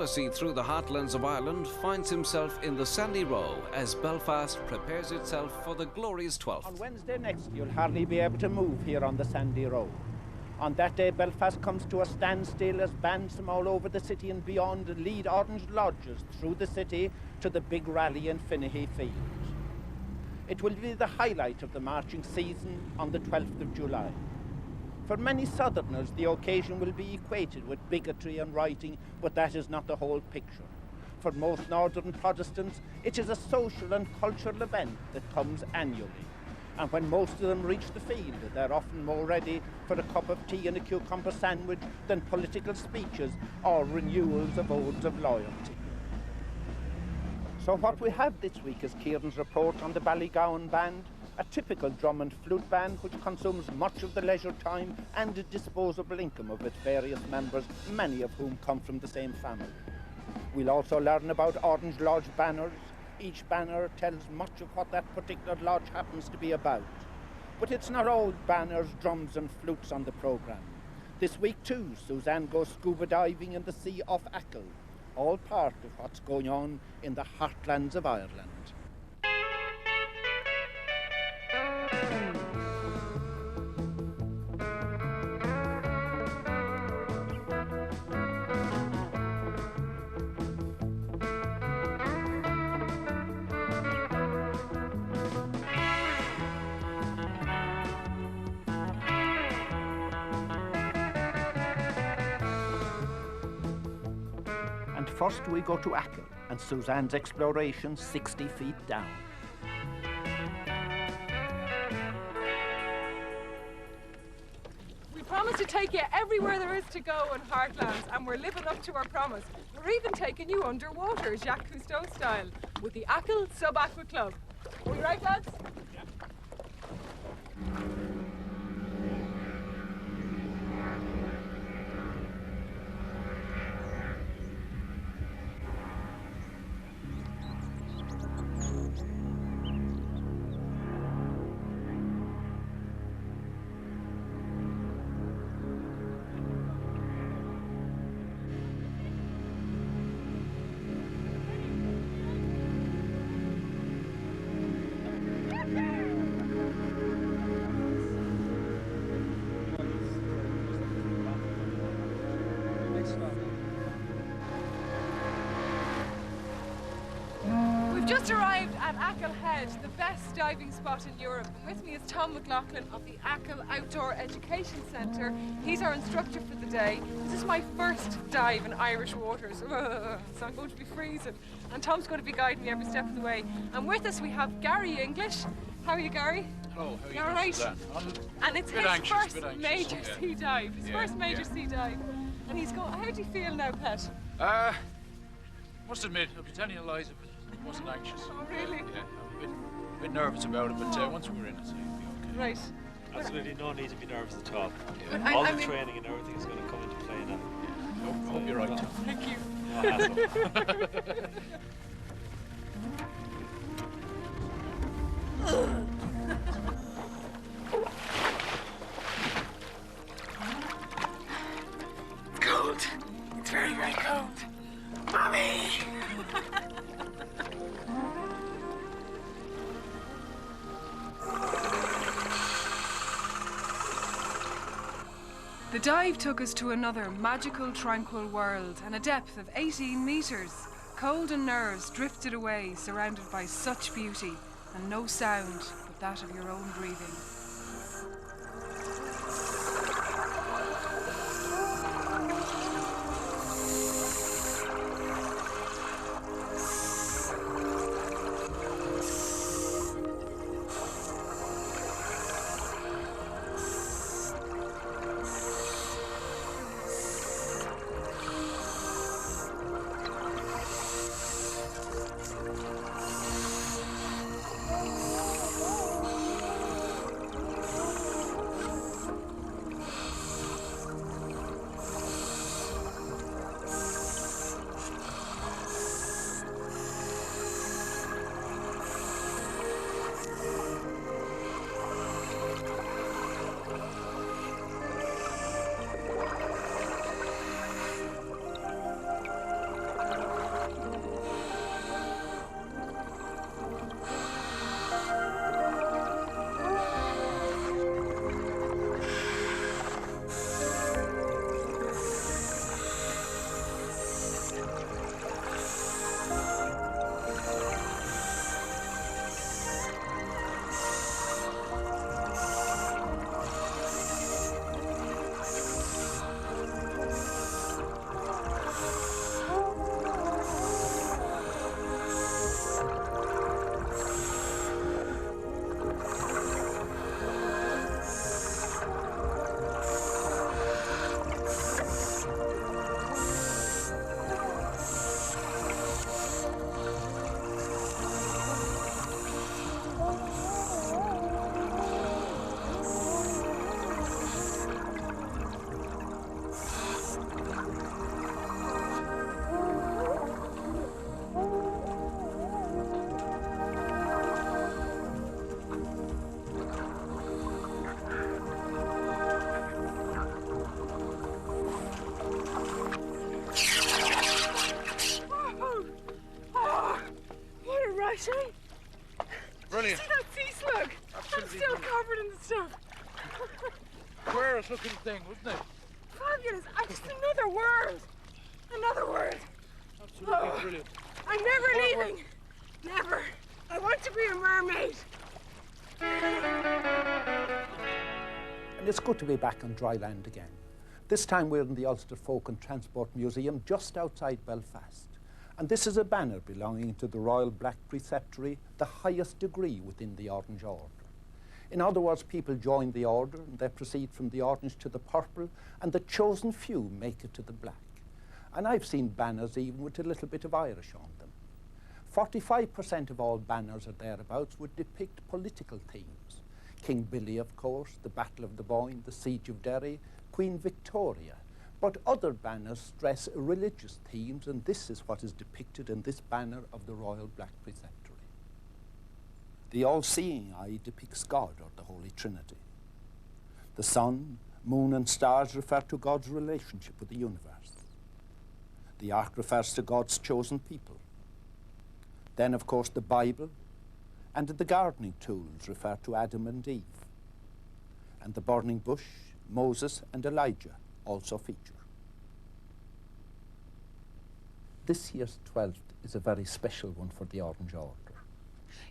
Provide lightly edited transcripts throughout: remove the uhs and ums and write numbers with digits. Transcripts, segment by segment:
Policy through the heartlands of Ireland finds himself in the Sandy Row as Belfast prepares itself for the glorious 12th. On Wednesday next, you'll hardly be able to move here on the Sandy Row. On that day, Belfast comes to a standstill as bands from all over the city and beyond lead orange lodges through the city to the big rally in Finnehy Field. It will be the highlight of the marching season on the 12th of July. For many Southerners, the occasion will be equated with bigotry and rioting, but that is not the whole picture. For most Northern Protestants, it is a social and cultural event that comes annually. And when most of them reach the field, they're often more ready for a cup of tea and a cucumber sandwich than political speeches or renewals of oaths of loyalty. So what we have this week is Kieran's report on the Ballgowan band, a typical drum and flute band which consumes much of the leisure time and the disposable income of its various members, many of whom come from the same family. We'll also learn about Orange Lodge banners. Each banner tells much of what that particular lodge happens to be about. But it's not all banners, drums and flutes on the programme. This week too, Suzanne goes scuba diving in the sea off Achill, all part of what's going on in the heartlands of Ireland. And first we go to Achill and Suzanne's exploration 60 feet down. We promised to take you everywhere there is to go in Heartlands, and we're living up to our promise. We're even taking you underwater, Jacques Cousteau style, with the Achill Sub-Aqua Club. Are we right, lads? Yeah. We've just arrived at Achill Head, the best diving spot in Europe. And with me is Tom McLaughlin of the Achill Outdoor Education Centre. He's our instructor for the day. This is my first dive in Irish waters, so I'm going to be freezing. And Tom's going to be guiding me every step of the way. And with us we have Gary English. How are you, Gary? Hello, how are you? All right. And it's his first major sea dive. His first major sea dive. And he's going, how do you feel now, Pet? Must admit, I'll be telling you lies, I wasn't anxious. Oh, really? Yeah, I'm a bit nervous about it, but once we're in it, it'll be okay. Right. Absolutely no need to be nervous at all. Yeah. All the training and everything is going to come into play now. I hope you're right, Tom. Thank you. No hassle. It's cold. It's very, very cold. Mommy! The dive took us to another magical, tranquil world and a depth of 18 metres. Cold and nerves drifted away, surrounded by such beauty and no sound but that of your own breathing. Shane! Brilliant. See that sea slug? I'm still covered in the stuff. Squarish looking thing, wasn't it? Fabulous. I'm just another world. Another world. Absolutely brilliant. I'm never leaving. Never. I want to be a mermaid. And it's good to be back on dry land again. This time we're in the Ulster Folk and Transport Museum just outside Belfast. And this is a banner belonging to the Royal Black Preceptory, the highest degree within the Orange Order. In other words, people join the order and they proceed from the orange to the purple, and the chosen few make it to the black. And I've seen banners even with a little bit of Irish on them. 45% of all banners or thereabouts would depict political themes. King Billy, of course, the Battle of the Boyne, the Siege of Derry, Queen Victoria. But other banners stress religious themes, and this is what is depicted in this banner of the Royal Black Preceptory. The all-seeing eye depicts God, or the Holy Trinity. The sun, moon and stars refer to God's relationship with the universe. The ark refers to God's chosen people. Then, of course, the Bible and the gardening tools refer to Adam and Eve. And the burning bush, Moses and Elijah also feature. This year's 12th is a very special one for the Orange Order.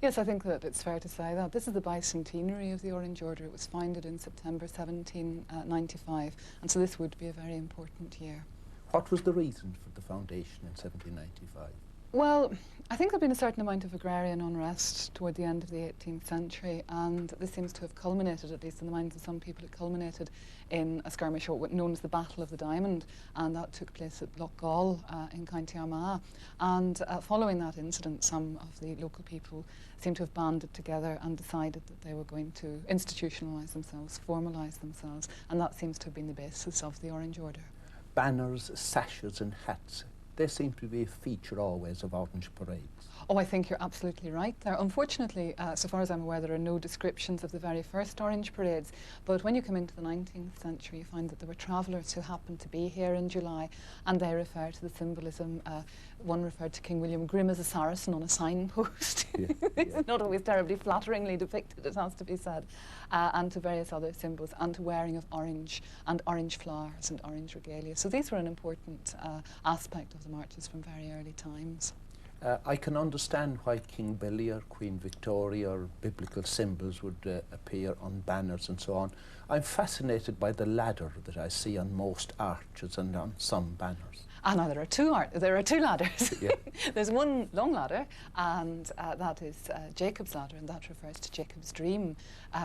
Yes, I think that it's fair to say that. This is the bicentenary of the Orange Order. It was founded in September 1795, and so this would be a very important year. What was the reason for the foundation in 1795? Well, I think there'd been a certain amount of agrarian unrest toward the end of the 18th century, and this seems to have culminated, at least in the minds of some people, it culminated in a skirmish known as the Battle of the Diamond, and that took place at Ballgowan in County Armagh. And following that incident, some of the local people seem to have banded together and decided that they were going to institutionalise themselves, formalise themselves, and that seems to have been the basis of the Orange Order. Banners, sashes and hats, they seem to be a feature always of Orange parades. Oh, I think you're absolutely right there. Unfortunately, so far as I'm aware, there are no descriptions of the very first Orange parades, but when you come into the 19th century, you find that there were travellers who happened to be here in July, and they refer to the symbolism. One referred to King William grim as a Saracen on a signpost. It's not always terribly flatteringly depicted, it has to be said, and to various other symbols, and to wearing of orange, and orange flowers, and orange regalia. So these were an important aspect of the marches from very early times. I can understand why King Billy or Queen Victoria or biblical symbols would appear on banners and so on. I'm fascinated by the ladder that I see on most arches and on some banners. Now there are two ladders. Yeah. There's one long ladder, and that is Jacob's ladder, and that refers to Jacob's dream,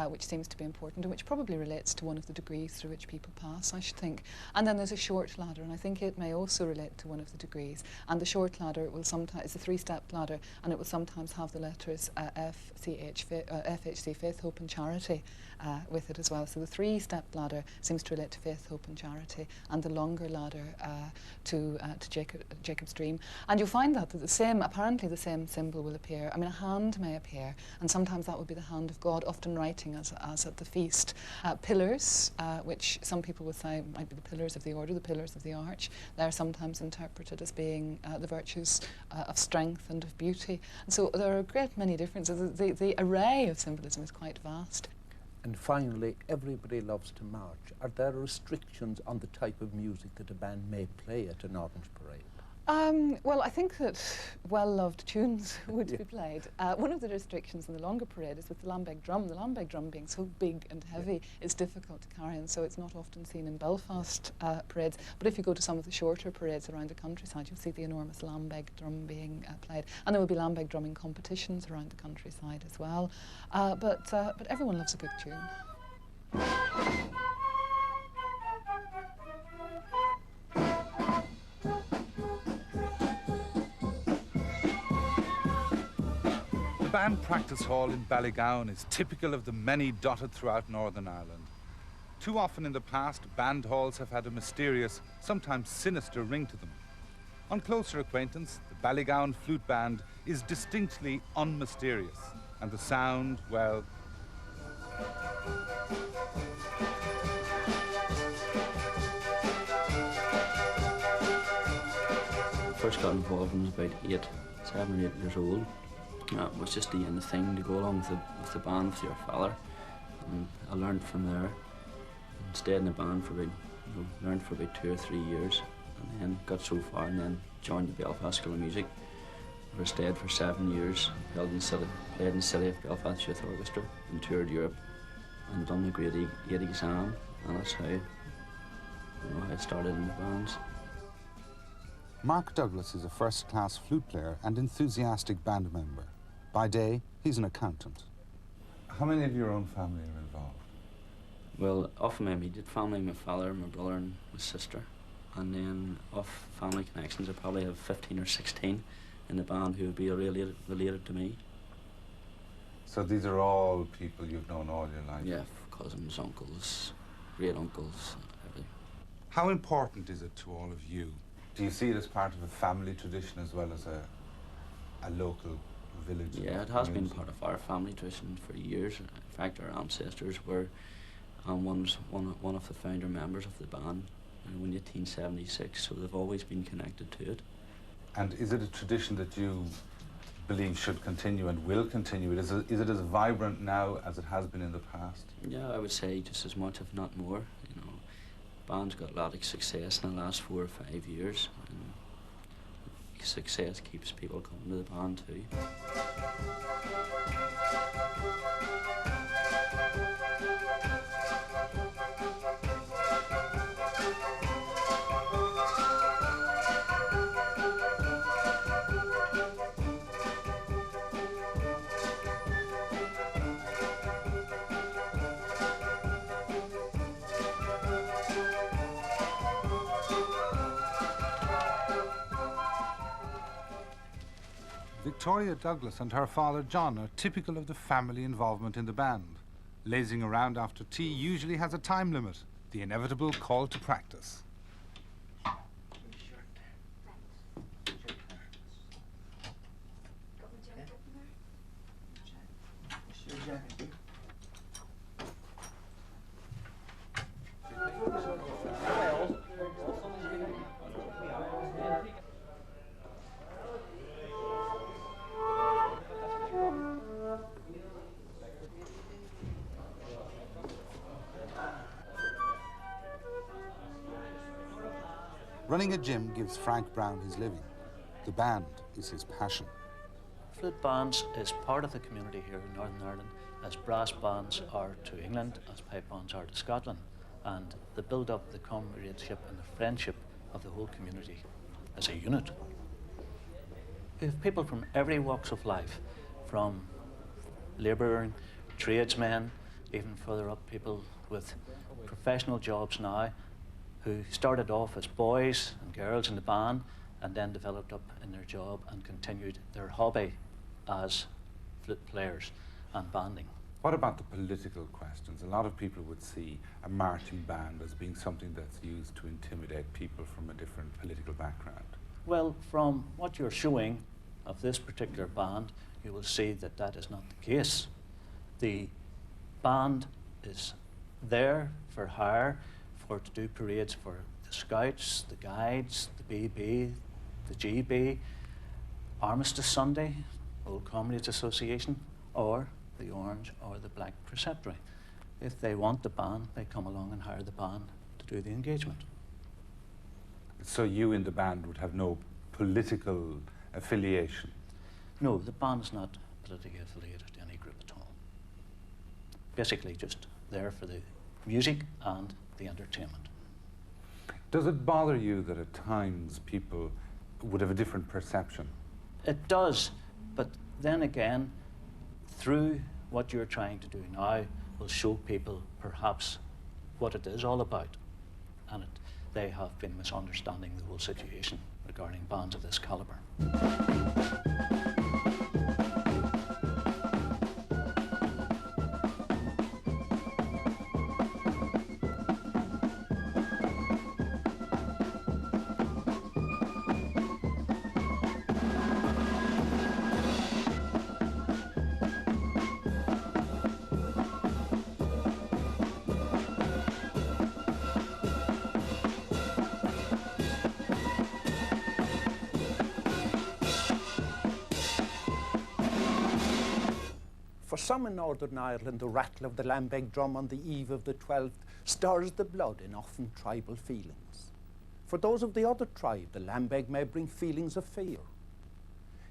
which seems to be important and which probably relates to one of the degrees through which people pass, I should think. And then there's a short ladder, and I think it may also relate to one of the degrees. And the short ladder will sometimes, it's a three-step ladder, and it will sometimes have the letters FHC, Faith, Hope and Charity, with it as well. So the three-step ladder seems to relate to faith, hope and charity, and the longer ladder to Jacob's dream. And you'll find that apparently the same symbol will appear. I mean, a hand may appear, and sometimes that will be the hand of God, often writing as at the feast. Pillars, which some people would say might be the pillars of the order, the pillars of the arch, they're sometimes interpreted as being the virtues of strength and of beauty. And so there are a great many differences. The array of symbolism is quite vast. And finally, everybody loves to march. Are there restrictions on the type of music that a band may play at an Orange parade? Well, I think that well-loved tunes would be played. One of the restrictions in the longer parade is with the lambeg drum. The lambeg drum being so big and heavy, it's difficult to carry, and so it's not often seen in Belfast parades. But if you go to some of the shorter parades around the countryside, you'll see the enormous lambeg drum being played. And there will be lambeg drumming competitions around the countryside as well. But everyone loves a good tune. The band practice hall in Ballgowan is typical of the many dotted throughout Northern Ireland. Too often in the past, band halls have had a mysterious, sometimes sinister ring to them. On closer acquaintance, the Ballgowan flute band is distinctly unmysterious, and the sound, well... First got involved when I was about 7 or 8 years old. It was just the in thing to go along with the band with your father, and I learned from there. And stayed in the band for about, learned for about 2 or 3 years, and then got so far, and then joined the Belfast School of Music, where I stayed for 7 years, played in the City of Belfast Youth Orchestra, and toured Europe, and done the grade 8 exam, and that's how I started in the bands. Mark Douglas is a first-class flute player and enthusiastic band member. By day, he's an accountant. How many of your own family are involved? Well, off my immediate family, my father, my brother and my sister. And then off family connections, I probably have 15 or 16 in the band who would be related to me. So these are all people you've known all your life? Yeah, cousins, uncles, great uncles, everything. How important is it to all of you? Do you see it as part of a family tradition as well as a local village? Yeah, it has been part of our family tradition for years. In fact, our ancestors were one of the founder members of the band in 1876, so they've always been connected to it. And is it a tradition that you believe should continue and will continue? Is it as vibrant now as it has been in the past? Yeah, I would say just as much, if not more. You know, band's got a lot of success in the last 4 or 5 years, and success keeps people coming to the band too. Victoria Douglas and her father John are typical of the family involvement in the band. Lazing around after tea usually has a time limit, the inevitable call to practice. Running a gym gives Frank Brown his living. The band is his passion. Flute bands is part of the community here in Northern Ireland, as brass bands are to England, as pipe bands are to Scotland, and the build-up, the comradeship and the friendship of the whole community as a unit. We have people from every walks of life, from labouring, tradesmen, even further up people with professional jobs now, who started off as boys and girls in the band and then developed up in their job and continued their hobby as flute players and banding. What about the political questions? A lot of people would see a marching band as being something that's used to intimidate people from a different political background. Well, from what you're showing of this particular band, you will see that that is not the case. The band is there for hire, to do parades for the Scouts, the Guides, the BB, the GB, Armistice Sunday, Old Comrades Association, or the Orange or the Black Preceptory. If they want the band, they come along and hire the band to do the engagement. So you in the band would have no political affiliation? No, the band is not politically affiliated to any group at all. Basically just there for the music and the entertainment. Does it bother you that at times people would have a different perception? It does, but then again, through what you're trying to do now, will show people perhaps what it is all about. And they have been misunderstanding the whole situation regarding bands of this calibre. For some in Northern Ireland, the rattle of the lambeg drum on the eve of the 12th stirs the blood in often tribal feelings. For those of the other tribe, the lambeg may bring feelings of fear.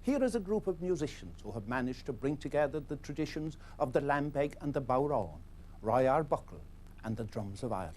Here is a group of musicians who have managed to bring together the traditions of the lambeg and the bowrawn, Roy Arbuckle and the drums of Ireland.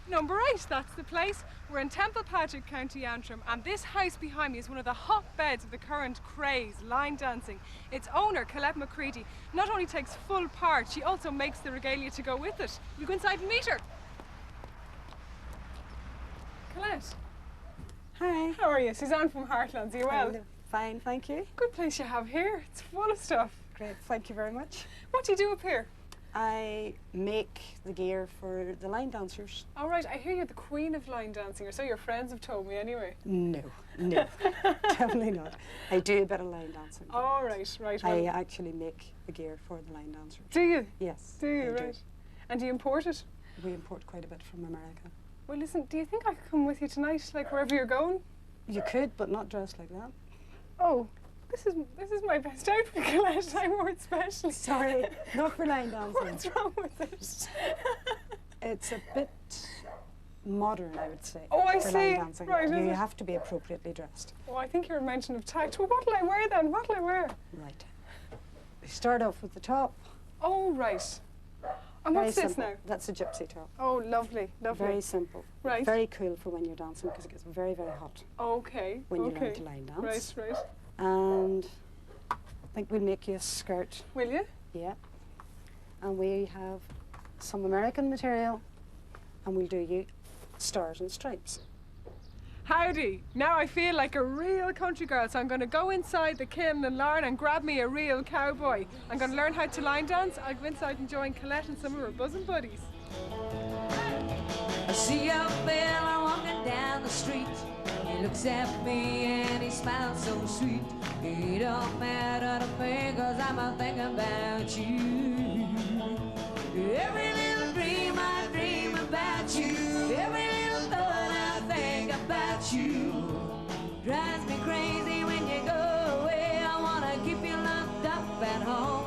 Number 8, that's the place. We're in Templepatrick, County Antrim, and this house behind me is one of the hotbeds of the current craze, line dancing. Its owner, Colette McCready, not only takes full part, she also makes the regalia to go with it. We'll go inside and meet her. Colette. Hi. How are you? Suzanne from Heartlands, are you well? Fine, thank you. Good place you have here. It's full of stuff. Great, thank you very much. What do you do up here? I make the gear for the line dancers. All right, I hear you're the queen of line dancing, or so your friends have told me anyway. No, definitely not. I do a bit of line dancing. All right, right. I actually make the gear for the line dancers. Do you? Yes. Do you, I right. do. And do you import it? We import quite a bit from America. Well, listen, do you think I could come with you tonight, like wherever you're going? You could, but not dressed like that. Oh, this is my best outfit, Colette. I wore it specially. Sorry, not for line dancing. What's wrong with it? It's a bit modern, I would say. Oh, I for see. Line dancing. Right, you is it? have to be appropriately dressed. Oh, I think you're a mention of tact. Well, what'll I wear then? What'll I wear? Right. We start off with the top. Oh, right. And Very what's this simple. now? That's a gypsy top. Oh, lovely, lovely. Very simple. Right. Very cool for when you're dancing because it gets very, very hot Okay. when you okay. learn to line dance. Right, right. And I think we'll make you a skirt. Will you? Yeah. And we have some American material and we'll do you stars and stripes. Howdy. Now I feel like a real country girl, so I'm going to go inside the kiln and Larne and grab me a real cowboy. I'm going to learn how to line dance. I'll go inside and join Colette and some of her bosom buddies. I see a fella walking down the street. He looks at me and he smiles so sweet. It don't matter to me 'cause I'm a thinking about you. Every little dream I dream about you. Every little thought I think about you. Drives me crazy when you go away. I wanna keep you locked up at home.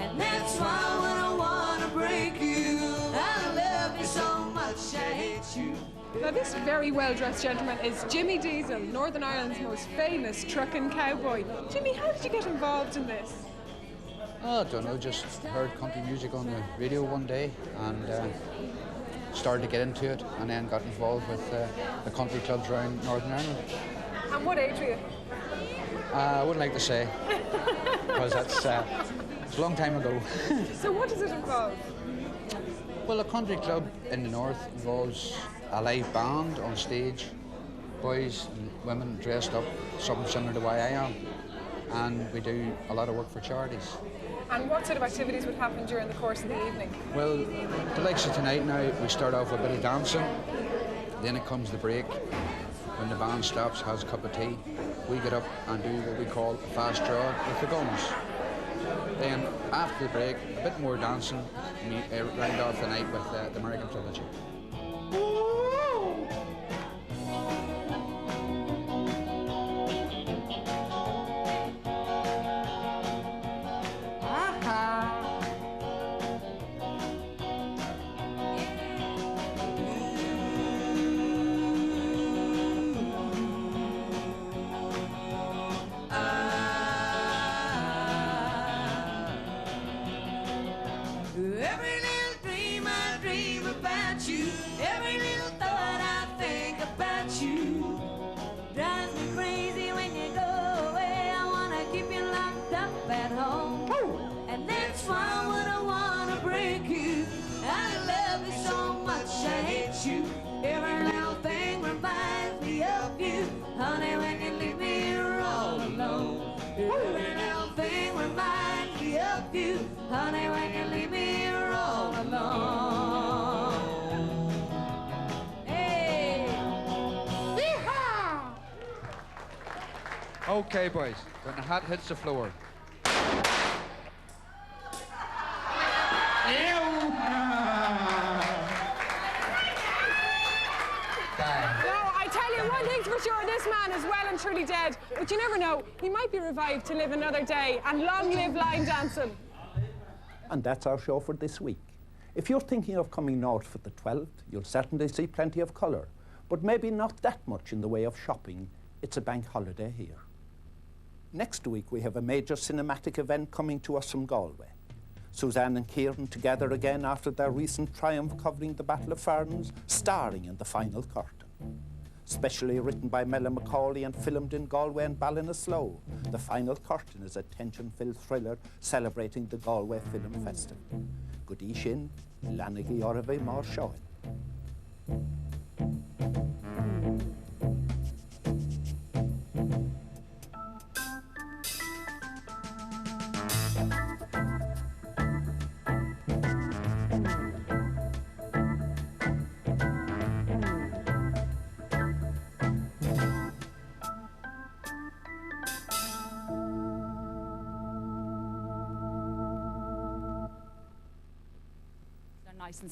And that's why when I wanna break you, I love you so much I hate you. Now this very well-dressed gentleman is Jimmy Diesel, Northern Ireland's most famous trucking cowboy. Jimmy, how did you get involved in this? Oh, I don't know, just heard country music on the radio one day and started to get into it and then got involved with the country clubs around Northern Ireland. And what age were you? I wouldn't like to say, because it's a long time ago. So what does it involve? Well, a country club in the north involves a live band on stage, boys and women dressed up, something similar to why I am, and we do a lot of work for charities. And what sort of activities would happen during the course of the evening? Well, the likes of tonight now, we start off with a bit of dancing, then it comes the break. When the band stops, has a cup of tea, we get up and do what we call a fast draw with the guns. Then after the break, a bit more dancing, and we round off the night with the American trilogy. Every little dream I dream about you, every little thought I think about you, drives me crazy when you go away. I wanna keep you locked up at home, and that's why would I wanna break you. I love you so much, I hate you. Every little thing reminds me of you, honey. When you leave me here all alone, every little thing reminds me of you, honey. When you leave me here all alone. Hey! Yeehaw! Okay, boys, when the hat hits the floor. No, I tell you one thing's for sure, this man is well and truly dead. But you never know, he might be revived to live another day, and long live line dancing. And that's our show for this week. If you're thinking of coming north for the 12th, you'll certainly see plenty of colour, but maybe not that much in the way of shopping. It's a bank holiday here. Next week we have a major cinematic event coming to us from Galway. Suzanne and Kieran together again after their recent triumph covering the Battle of Ferns, starring in The Final Curtain. Specially written by Mella Macaulay and filmed in Galway and Ballinasloe, The Final Curtain is a tension-filled thriller celebrating the Galway Film Festival. Good Ishin, Lanigi Orave Mar Showing. Nice and